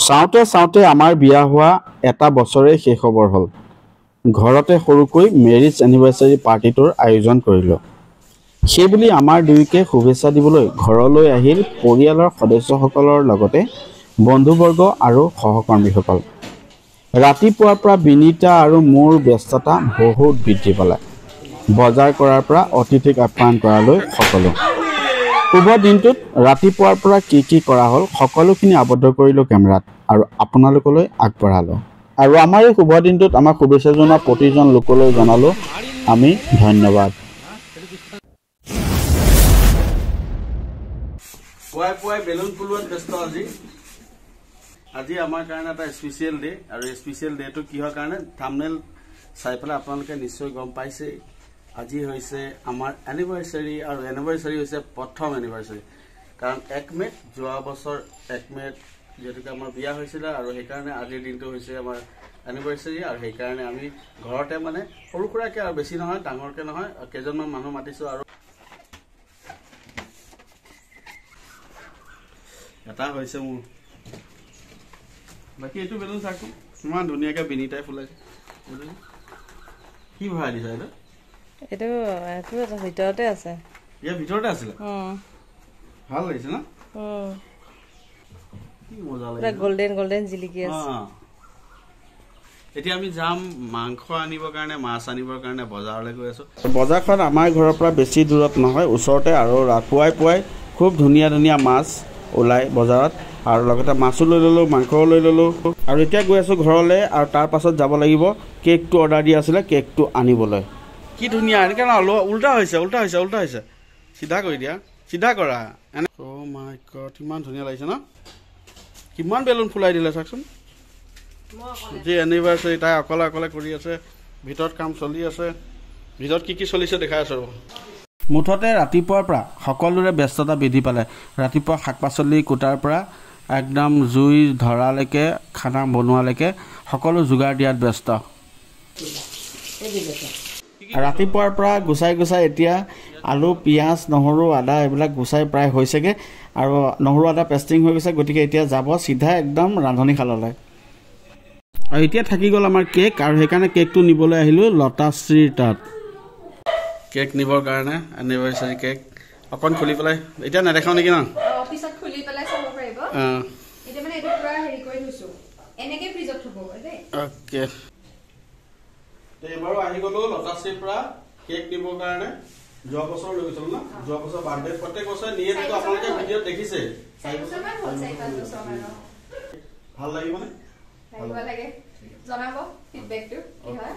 চাওঁতে চাওঁতে আমাৰ বিয়া হোৱা এটা বছৰে শেষ হ'বৰ হ'ল। ঘৰতে সৰুকৈ মেৰিজ এনিভাৰ্চাৰী পাৰ্টিটোৰ আয়োজন কৰিলোঁ। সেইবুলি আমাৰ দুয়োকে শুভেচ্ছা দিবলৈ ঘৰলৈ আহিল পৰিয়ালৰ সদস্যসকলৰ লগতে বন্ধুবৰ্গ আৰু সহকৰ্মীসকল। ৰাতিপুৱাৰ পৰা বিনীতা আৰু মোৰ ব্যস্ততা বহুত বৃদ্ধি পালে। বজাৰ কৰাৰ পৰা অতিথিক আপ্যায়ন কৰালৈ সকলো। শুভ দিনটোত ৰাতিপুৱাৰ পৰা কি কৰা হ'ল সকলোখিনি আবদ্ধ কৰিলোঁ কেমেৰাত আৰু আপোনালোকলৈ আগবঢ়ালোঁ। আৰু আমাৰ এই শুভ দিনটোত আমাক শুভেচ্ছা জনোৱা প্ৰতিজন লোকলৈ জনালোঁ আমি ধন্যবাদ। পুৱাই পুৱাই বেলুন ফুলোৱাত ব্যস্ত আজি আমাৰ কাৰণে এটা স্পেচিয়েল ডে আৰু স্পেচিয়েল ডেটো কিহৰ কাৰণে থাম্বনেইল চাই পেলাই আপোনালোকে নিশ্চয় গম পাইছে। আজি হৈছে আমাৰ এনিভাৰ্চাৰী আৰু এনিভাৰ্চাৰী হৈছে প্ৰথম এনিভাৰ্চাৰী। কাৰণ 1 মে'ত যোৱা বছৰ 1 মে'ত যেহেতুকে আমাৰ বিয়া হৈছিলে আৰু সেইকাৰণে আজিৰ দিনটো হৈছে আমাৰ এনিভাৰ্চাৰী আৰু সেইকাৰণে আমি ঘৰতে মানে সৰু সুৰাকে আৰু বেছি নহয় ডাঙৰকে নহয় কেইজনমান মানুহ মাতিছোঁ আৰু এটা হৈছে মোৰ বাকী এইটো বেলুন চাকো ইমান ধুনীয়াকৈ বিনীতাই ফুলাইছে কি ভৰাই দিছা এইটো ভিতৰতে আছে ইয়াৰ ভিতৰতে আছিলে ভাল লাগিছে না কি মজা লাগিছে গোল্ডেন জিলিকি আছে এতিয়া আমি যাম মাংস আনিবৰ কাৰণে মাছ আনিবৰ কাৰণে বজাৰলৈ গৈ আছো বজাৰখন আমাৰ ঘৰৰ পৰা বেছি দূৰত নহয় ওচৰতে আৰু পুৱাই পুৱাই খুব ধুনীয়া ধুনীয়া মাছ ওলাই বজাৰত আৰু লগতে মাছো লৈ ললোঁ মাংসও লৈ ললোঁ আৰু এতিয়া গৈ আছোঁ ঘৰলৈ আৰু তাৰ পাছত যাব লাগিব কেকটো অৰ্ডাৰ দিয়া আছিলে কেকটো আনিবলৈ কি ধুনীয়া এনেকৈ উল্টা হৈছে চিধা কৰি দিয়া চিধা কৰা এনে অ' মাই গড ইমান ধুনীয়া লাগিছে ন কিমান বেলুন ফুলাই দিলে চাওকচোন যি এনিভাৰ্চাৰী তাই অকলে অকলে কৰি আছে ভিতৰত কাম চলি আছে ভিতৰত কি চলিছে দেখাই আছোঁ মুঠতে ৰাতিপুৱাৰ পৰা সকলোৰে ব্যস্ততা বৃদ্ধি পালে ৰাতিপুৱা শাক পাচলি কুটাৰ পৰা একদম জুই ধৰালৈকে খানা বনোৱালৈকে সকলো যোগাৰ দিয়াত ব্যস্ত ৰাতিপুৱাৰ পৰা গুচাই এতিয়া আলু পিঁয়াজ নহৰু আদা এইবিলাক গুচাই প্ৰায় হৈছেগৈ আৰু নহৰু আদা পেষ্টিং হৈ গৈছে গতিকে এতিয়া যাব চিধা একদম ৰান্ধনীশাললৈ আৰু এতিয়া থাকি গ'ল আমাৰ কেক আৰু সেইকাৰণে কেকটো নিবলৈ আহিলোঁ লতাশ্ৰীৰ তাত কেক নিবৰ কাৰণে এনিভাৰ্চাৰী কেক অকণ খুলি পেলাই এতিয়া নেদেখাওঁ নেকি ন অফিসত খুলি পেলাই চাব পাৰিব এটা মানে এটা পুৰা হেৰি কৰি থৈছো এনেকে ফ্ৰিজত থব দে ওকে এবাৰো আহি গ'লো লতাশ্ৰীৰ পৰা কেক নিবৰ কাৰণে যোৱা বছৰ লৈ গৈছিলোঁ না যোৱা বছৰ বাৰ্থডে প্ৰত্যেক বছৰ নিয়ে কিন্তু আপোনালোকে ভিডিঅ'ত দেখিছে ভাল লাগিবনে লাগে জনাব ফিডবেকটো কি হয়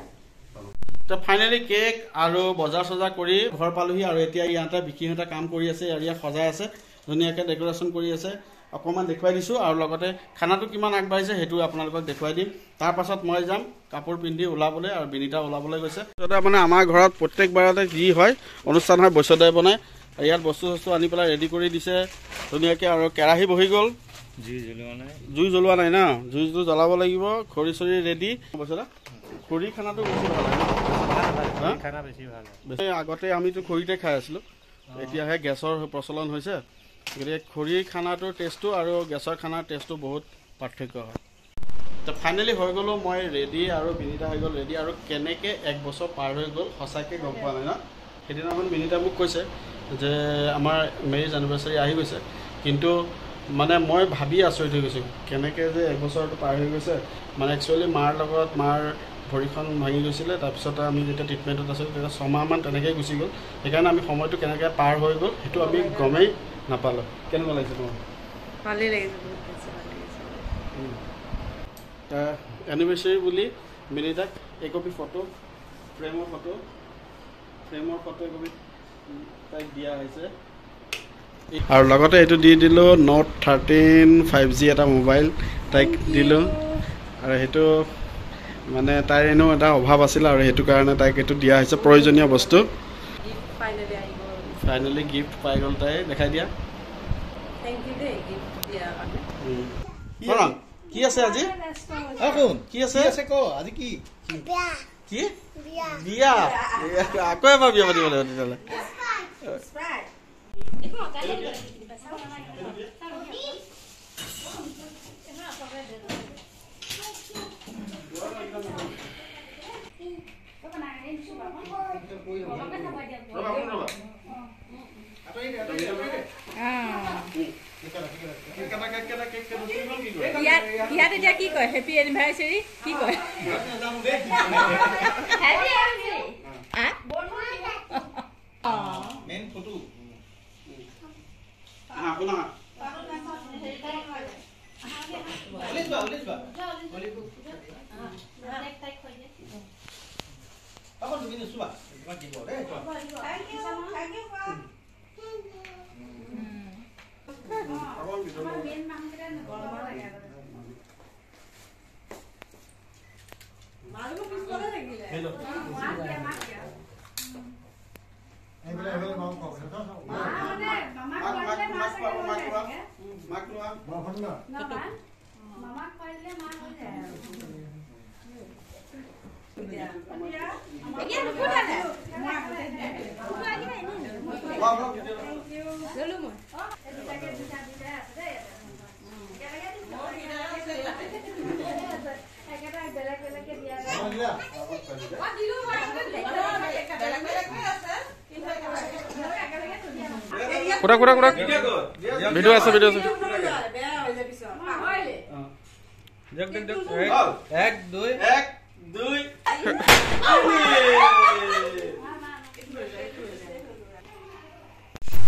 তো ফাইনেলি কেক আৰু বজাৰ চজাৰ কৰি ঘৰ পালোহি আৰু এতিয়া ইয়াতে বিক্ৰীহতে কাম কৰি আছে আৰু ইয়াত সজাই আছে ধুনীয়াকৈ ডেকোৰেশ্যন কৰি আছে অকণমান দেখুৱাই দিছোঁ আৰু লগতে খানাটো কিমান আগবাঢ়িছে সেইটো আপোনালোকক দেখুৱাই দিম তাৰ পাছত মই যাম কাপোৰ পিন্ধি ওলাবলৈ আৰু বিনীতা ওলাবলৈ গৈছে তাতে মানে আমাৰ ঘৰত প্ৰত্যেকবাৰতে যি হয় অনুষ্ঠান হয় বৈশ্যদাই বনাই ইয়াত বস্তু আনি পেলাই ৰেডি কৰি দিছে ধুনীয়াকৈ আৰু কেৰাহী বহি গ'ল জুই জ্বলোৱা নাই না জুইটো জ্বলাব লাগিব খৰি চৰি ৰেডি বৈশ্যদা খৰি খানাটো বেছি ভাল আগতে আমিতো খৰিতে খাই আছিলোঁ এতিয়াহে গেছৰ প্ৰচলন হৈছে গতিকে খৰিৰ খানাটোৰ টেষ্টটো আৰু গেছৰ খানাৰ টেষ্টটো বহুত পাৰ্থক্য হয় তো ফাইনেলি হৈ গ'লো মই ৰেডি আৰু বিনীতা হৈ গ'ল ৰেডি আৰু কেনেকৈ 1 বছৰ পাৰ হৈ গ'ল সঁচাকৈ গম পোৱা নাই ন সেইদিনাখন বিনীতা মোক কৈছে যে আমাৰ মেৰিজ এনিভাৰ্চাৰী আহি গৈছে কিন্তু মানে মই ভাবি আচৰিত হৈ গৈছোঁ কেনেকৈ যে 1 বছৰটো পাৰ হৈ গৈছে মানে একচুৱেলি মাৰ লগত মাৰ ভৰিখন ভাঙি গৈছিলে তাৰপিছত আমি যেতিয়া ট্ৰিটমেণ্টত আছিলোঁ তেতিয়া 6 মাহমান তেনেকৈয়ে গুচি গ'ল সেইকাৰণে আমি সময়টো কেনেকৈ পাৰ হৈ গ'ল সেইটো আমি গমেই নাপালোঁ কেনেকুৱা লাগিছে তোমাৰ ভালেই লাগিছে এনিভাৰ্চাৰী বুলি বিনীতাক একপি ফটো ফ্ৰেমৰ ফটো একপি তাইক দিয়া হৈছে আৰু লগতে এইটো দি দিলোঁ Note 13 5G এটা মোবাইল তাইক দিলোঁ আৰু সেইটো মানে তাইৰ এনেও এটা অভাৱ আছিল আৰু সেইটো কাৰণে তাইক এইটো দিয়া হৈছে প্ৰয়োজনীয় বস্তু ফাইনেলি গিফ্ট পাই গ'ল তাই দেখাই দিয়া কি আছে আজি কি আছে আজি কি বিয়া আকৌ এবাৰ বিয়া পাতিব লাগিব তেতিয়াহ'লে ইয়াত এতিয়া কি কয় হেপী এনিভাৰ্চাৰী কি কয় হেপী এনিভাৰ্চাৰী মেন ফটো আপনা Apa tu bini suah? Mati boleh. Thank you. Abang gitu. Malu pun sekolah lagi le. Hello. Mak ya. Hello mau kau. Mama keluar. Mama kau Ini ada foto ada. Foto lagi ni. Lalu mu. Kurang. Video asa. Jak. 1 2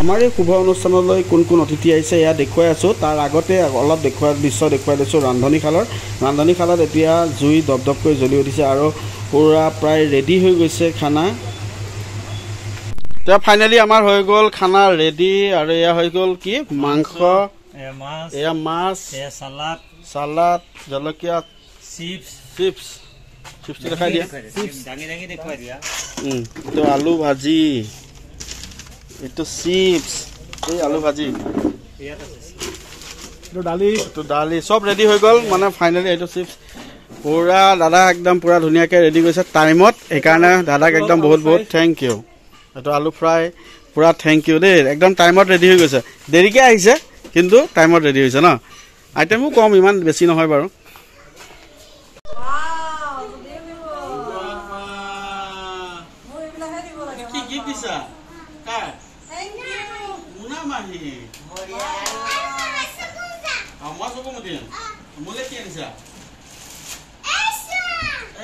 আমাৰ এই শুভ অনুষ্ঠানলৈ কোন কোন অতিথি আহিছে এয়া দেখুৱাই আছোঁ তাৰ আগতে অলপ দৃশ্য দেখুৱাই দিছোঁ ৰান্ধনীশালত এতিয়া জুই দপদপকৈ জ্বলি উঠিছে আৰু পুৰা প্ৰায় ৰেডি হৈ গৈছে খানা এতিয়া ফাইনেলি আমাৰ হৈ গ'ল খানা ৰেডি আৰু এয়া হৈ গ'ল কি মাংস এয়া মাছ এয়া সালাড জলকীয়া চিপছ দেখাই দিয়া দেখুৱাই দিয়া এইটো আলু ভাজি এইটো চিপছ এই আলু ভাজি দালি চব ৰেডি হৈ গ'ল মানে ফাইনেলি এইটো চিপছ পুৰা দাদা একদম পুৰা ধুনীয়াকৈ ৰেডি কৰিছে টাইমত সেইকাৰণে দাদাক একদম বহুত থেংক ইউ এইটো আলু ফ্ৰাই পুৰা থেংক ইউ দেই একদম টাইমত ৰেডি হৈ গৈছে দেৰিকৈ আহিছে কিন্তু টাইমত ৰেডি হৈছে ন আইটেমো কম ইমান বেছি নহয় বাৰু কি পিছা কাৰ মুনা মাহি মই চকু মুদিম মোলে কি আনিছা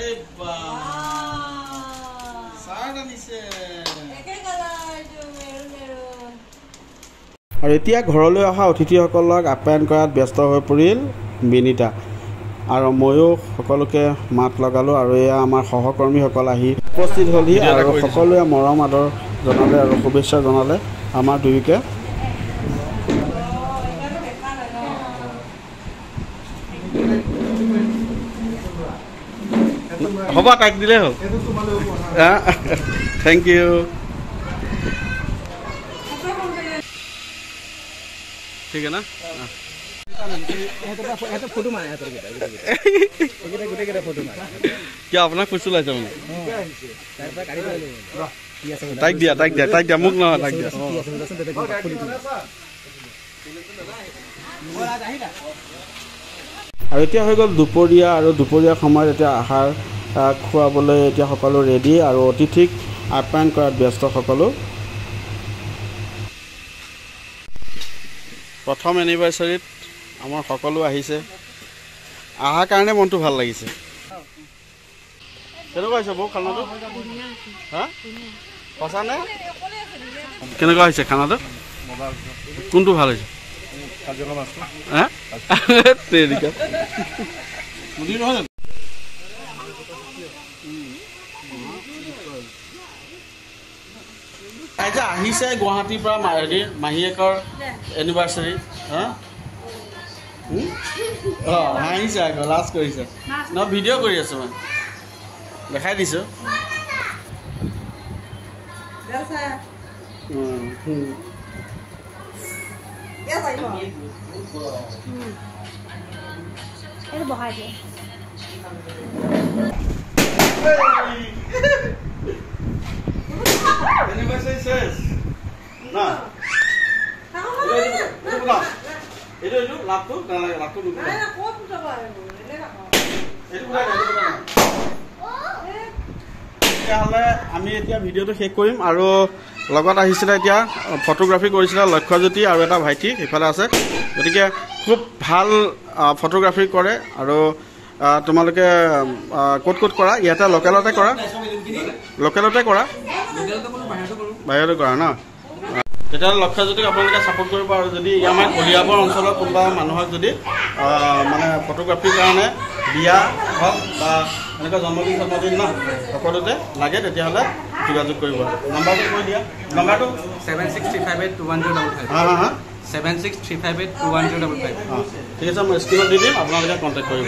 এই বা চাৰ্ট আনিছে আৰু এতিয়া ঘৰলৈ অহা অতিথিসকলক আপ্যায়ন কৰাত ব্যস্ত হৈ পৰিল বিনীতা আৰু ময়ো সকলোকে মাত লগালোঁ আৰু এয়া আমাৰ সহকৰ্মীসকল আহি উপস্থিত হ'লহি আৰু সকলোৱে মৰম আদৰ জনালে আৰু শুভেচ্ছা জনালে আমাৰ দুয়োকে হ'ব তাইক দিলেই হ'ল থেংক ইউ ঠিক আছে না फोटो मारे क्या अपना खुश चलाइছে মানে তাইক দিয়া মোক নহয় তাইক দিয়া আৰু এতিয়া হৈ গ'ল দুপৰীয়া আৰু দুপৰীয়া সময়ত এতিয়া আহাৰ খুৱাবলৈ এতিয়া সকলো ৰেডি আৰু অতিথিক আপ্যায়ন কৰাত ব্যস্ত সকলো প্ৰথম এনিভাৰ্চাৰীত আমাৰ সকলো আহিছে আহাৰ কাৰণে মনটো ভাল লাগিছে কেনেকুৱা হৈছে বৌ খানাটো হা সঁচানে কেনেকুৱা হৈছে খানাটো কোনটো ভাল হৈছে আহিছে গুৱাহাটীৰ পৰা মাহীয়েকৰ এনিভাৰ্চাৰী হা হাঁহিছে আকৌ লাজ কৰিছে ন ভিডিঅ' কৰি আছোঁ মই দেখাই দিছোঁ তেতিয়াহ'লে আমি এতিয়া ভিডিঅ'টো শেষ কৰিম আৰু লগত আহিছিলে এতিয়া ফটোগ্ৰাফী কৰিছিলে লক্ষ্যজ্যোতি আৰু এটা ভাইটি সেইফালে আছে গতিকে খুব ভাল ফটোগ্ৰাফী কৰে আৰু তোমালোকে ক'ত ক'ত কৰা ইয়াতে লোকেলতে কৰা বাহিৰতে কৰা ন তেতিয়াহ'লে লক্ষ্যজ্যোতিক আপোনালোকে ছাপোৰ্ট কৰিব আৰু যদি আমাৰ কলিয়াবৰ অঞ্চলৰ কোনোবা মানুহক যদি মানে ফটোগ্ৰাফীৰ কাৰণে বিয়া হওক বা এনেকুৱা জন্মদিন ন সকলোতে লাগে তেতিয়াহ'লে যোগাযোগ কৰিব নাম্বাৰটো কৈ দিয়া নাম্বাৰটো 7635821055 হা 7635821055 ঠিক আছে মই স্ক্ৰীণত দি দিম আপোনালোকে কণ্টেক্ট কৰিব